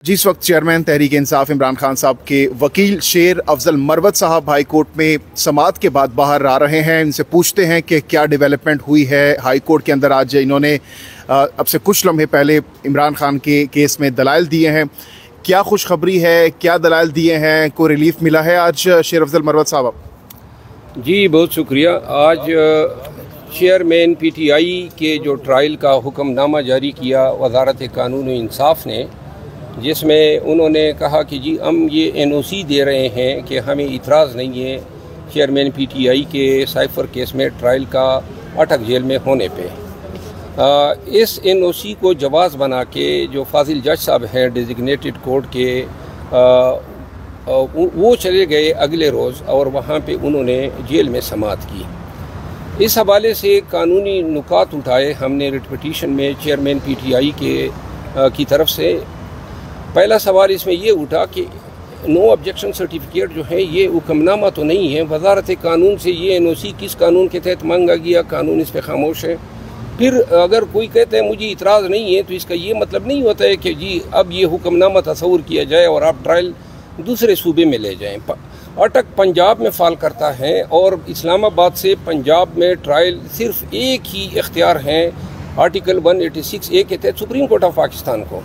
जी, इस वक्त चेयरमैन तहरीक इंसाफ इमरान खान साहब के वकील शेर अफजल मरवत साहब हाई कोर्ट में समाअत के बाद बाहर आ रहे हैं। इनसे पूछते हैं कि क्या डेवलपमेंट हुई है हाई कोर्ट के अंदर। आज इन्होंने अब से कुछ लम्हे पहले इमरान खान के केस में दलाइल दिए हैं। क्या खुशखबरी है, क्या दलाइल दिए हैं, कोई रिलीफ मिला है आज शेर अफजल मरवत साहब? जी बहुत शुक्रिया। आज चेयरमैन PTI के जो ट्रायल का हुक्मनामा जारी किया वजारत कानून व इंसाफ ने, जिसमें उन्होंने कहा कि जी हम ये NOC दे रहे हैं कि हमें इतराज़ नहीं है चेयरमैन PTI के साइफर केस में ट्रायल का अटक जेल में होने पे। इस NOC को जवाज़ बना के जो फाजिल जज साहब हैं डेजिग्नेटेड कोर्ट के, वो चले गए अगले रोज़ और वहाँ पे उन्होंने जेल में समाअत की। इस हवाले से कानूनी नुकात उठाए हमने रिट पिटीशन में चेयरमैन PTI की तरफ से। पहला सवाल इसमें ये उठा कि नो ऑब्जेक्शन सर्टिफिकेट जो है ये हुक्मनामा तो नहीं है, वजारत कानून से ये NOC किस कानून के तहत मांगा गया, कानून इस पर खामोश है। फिर अगर कोई कहता है मुझे इतराज़ नहीं है तो इसका ये मतलब नहीं होता है कि जी अब ये हुक्मनामा तस्वुर किया जाए और आप ट्रायल दूसरे सूबे में ले जाएँ। अटक पंजाब में फ़ाल करता है और इस्लामाबाद से पंजाब में ट्रायल सिर्फ एक ही इख्तियार है आर्टिकल 186A के तहत सुप्रीम कोर्ट ऑफ पाकिस्तान को।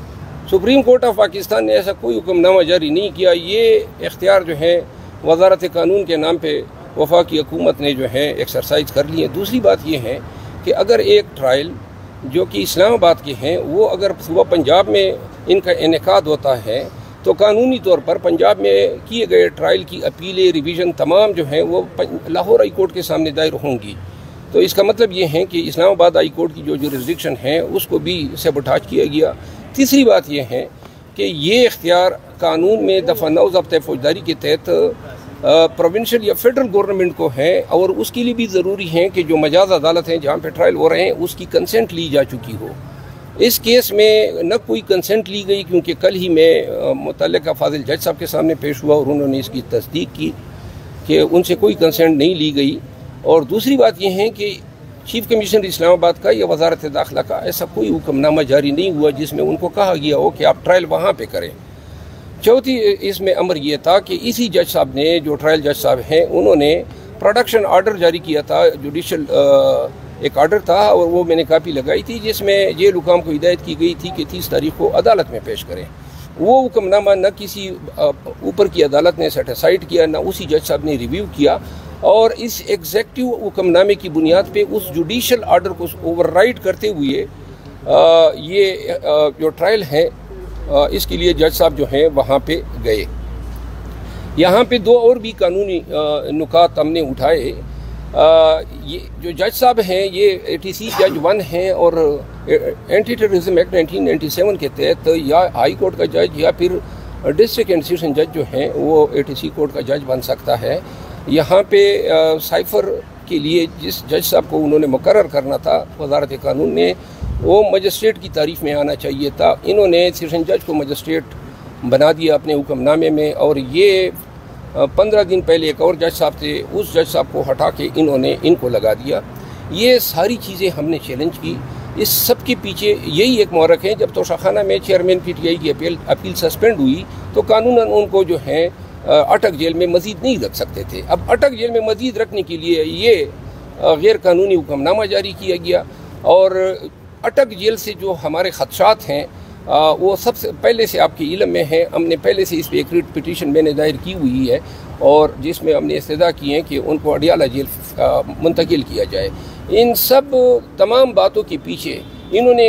सुप्रीम कोर्ट ऑफ पाकिस्तान ने ऐसा कोई हुक्मनामा जारी नहीं किया। ये इख्तियार जो है वजारत कानून के नाम पे वफाकी हुकूमत ने जो है एक्सरसाइज कर ली है। दूसरी बात ये है कि अगर एक ट्रायल जो कि इस्लामाबाद के हैं वो अगर सुबह पंजाब में इनका इनेकाद होता है तो कानूनी तौर पर पंजाब में किए गए ट्रायल की अपीलें रिवीजन तमाम जो हैं वो लाहौर हाई कोर्ट के सामने दायर होंगी। तो इसका मतलब ये है कि इस्लामाबाद हाई कोर्ट की जो जुरिस्डिक्शन है उसको भी सबोटाज किया गया। तीसरी बात यह है कि ये इख्तियार कानून में दफ़ा 9 ज़ब्त फौजदारी के तहत प्रोविंशियल या फेडरल गवर्नमेंट को है और उसके लिए भी ज़रूरी है कि जो मजाज अदालत हैं जहाँ पे ट्रायल हो रहे हैं उसकी कंसेंट ली जा चुकी हो। इस केस में न कोई कंसेंट ली गई, क्योंकि कल ही मैं मुतल्लिका फाजिल जज साहब के सामने पेश हुआ और उन्होंने इसकी तस्दीक की कि उनसे कोई कंसेंट नहीं ली गई। और दूसरी बात यह है कि चीफ कमिश्नर इस्लामाबाद का या वजारत दाखिला का ऐसा कोई हुक्मनामा जारी नहीं हुआ जिसमें उनको कहा गया हो कि आप ट्रायल वहाँ पे करें। चौथी इसमें अमर यह था कि इसी जज साहब ने, जो ट्रायल जज साहब हैं, उन्होंने प्रोडक्शन आर्डर जारी किया था, जुडिशल एक आर्डर था और वो मैंने कापी लगाई थी जिसमें जेल हुकाम को हिदायत की गई थी कि 30 तारीख को अदालत में पेश करें। वो हुक्मनामा न किसी ऊपर की अदालत ने सेटिसाइड किया, न उसी जज साहब ने रिव्यू किया और इस एग्जेक्टिव हुक्मनामे की बुनियाद पे उस जुडिशल आर्डर को ओवरराइड करते हुए ये जो ट्रायल है इसके लिए जज साहब जो हैं वहाँ पे गए। यहाँ पे दो और भी कानूनी नुकात हमने उठाए। ये जो जज साहब हैं ये ATC जज 1 हैं और एंटी टेररिज्म एक्ट 1997 के तहत या हाई कोर्ट का जज या फिर डिस्ट्रिक्ट एंड सेशन जज जो हैं वो ATC कोर्ट का जज बन सकता है। यहाँ पे साइफर के लिए जिस जज साहब को उन्होंने मुकर्रर करना था वजारत कानून ने, वो मजिस्ट्रेट की तारीफ में आना चाहिए था। इन्होंने सेशन जज को मजिस्ट्रेट बना दिया अपने हुक्मनामे में और ये 15 दिन पहले एक और जज साहब थे, उस जज साहब को हटा के इन्होंने इनको लगा दिया। ये सारी चीज़ें हमने चैलेंज की। इस सब के पीछे यही एक महरक है। जब तोशाखाना में चेयरमैन PTI की अपील सस्पेंड हुई तो कानूनन उनको जो है अटक जेल में मज़ीद नहीं रख सकते थे। अब अटक जेल में मज़ीद रखने के लिए ये गैर कानूनी हुक्मनामा जारी किया गया और अटक जेल से जो हमारे ख़दशात हैं वो सबसे पहले से आपके इल्म में है। हमने पहले से इस पर एक रिट पिटीशन मैंने दायर की हुई है और जिसमें हमने इस्तदा की है कि उनको अडियाला जेल मुंतकिल किया जाए। इन सब तमाम बातों के पीछे इन्होंने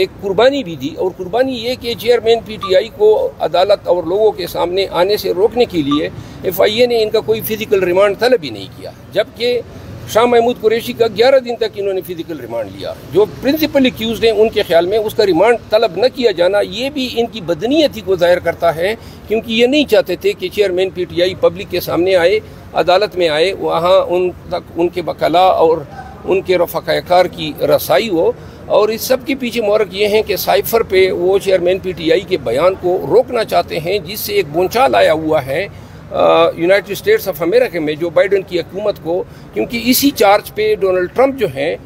एक कुर्बानी भी दी और कुर्बानी ये कि चेयरमैन PTI को अदालत और लोगों के सामने आने से रोकने के लिए FIA ने इनका कोई फ़िज़िकल रिमांड तलब ही नहीं किया, जबकि शाह महमूद कुरैशी का 11 दिन तक इन्होंने फ़िज़िकल रिमांड लिया। जो प्रिंसिपल एक्यूज़ड हैं उनके ख्याल में उसका रिमांड तलब न किया जाना ये भी इनकी बदनीयती को ज़ाहिर करता है, क्योंकि ये नहीं चाहते थे कि चेयरमैन PTI पब्लिक के सामने आए, अदालत में आए, वहाँ उन तक उनके वकला और उनके रफ़ाकार की रसाई हो। और इस सब के पीछे महरक ये है कि साइफर पे वो चेयरमैन PTI के बयान को रोकना चाहते हैं, जिससे एक बोंचाल आया हुआ है यूनाइटेड स्टेट्स ऑफ अमेरिका में जो बाइडन की हुकूमत को, क्योंकि इसी चार्ज पे डोनाल्ड ट्रंप जो हैं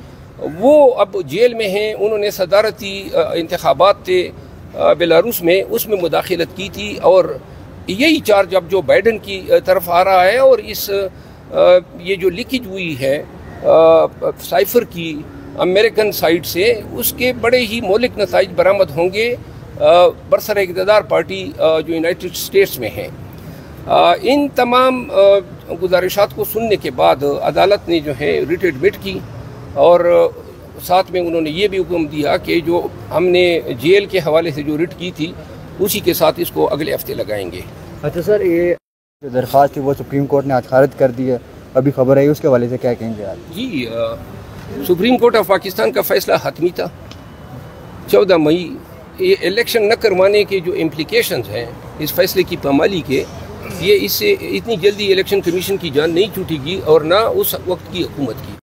वो अब जेल में हैं। उन्होंने सदारती इंतखाबात थे بیلاروس میں اس میں مداخلت کی تھی، اور یہی چارج اب جو بائیڈن کی طرف آ رہا ہے، اور یہ جو لیکیج ہوئی ہے سائفر کی امریکن سائٹ سے، اس کے بڑے ہی مہلک نتائج برآمد ہوں گے برسر اقتدار پارٹی جو یونائٹڈ اسٹیٹس میں ہے۔ ان تمام گزارشات کو سننے کے بعد عدالت نے جو ہے ریٹ ایڈمٹ کی، اور ساتھ میں انہوں نے یہ بھی حکم دیا کہ جو ہم نے جیل کے حوالے سے جو ریٹ کی تھی اسی کے ساتھ اس کو اگلے ہفتے لگائیں گے۔ اچھا سر، یہ جو درخواست تھی وہ سپریم کورٹ نے آج خارج کر دی ہے، ابھی خبر ہے اس کے حوالے سے کیا کہیں گے آپ؟ جی، سپریم کورٹ آف پاکستان کا فیصلہ حتمی تھا 14 مئی۔ یہ الیکشن نہ کروانے کے جو امپلیکیشنز ہیں اس فیصلے کی پامالی کے، یہ اس سے اتنی جلدی الیکشن کمیشن کی جان نہیں چھوٹے گی اور نہ اس وقت کی حکومت کی۔